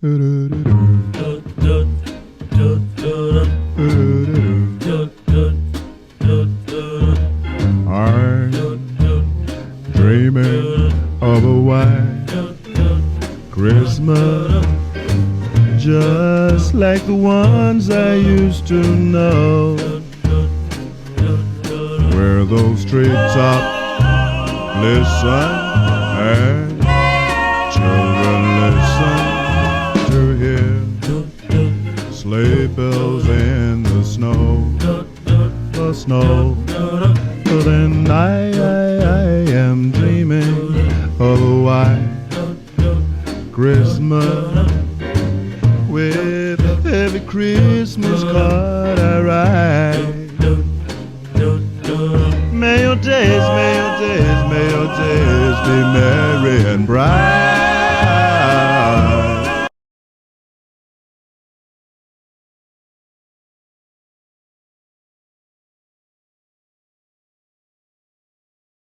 I'm dreaming of a white Christmas, just like the ones I used to know, where those treetops listen and children listen to hear sleigh bells in the snow, the snow. Then I am dreaming of a white Christmas, with every Christmas card I write. May your days, may your days, may your days be merry and bright.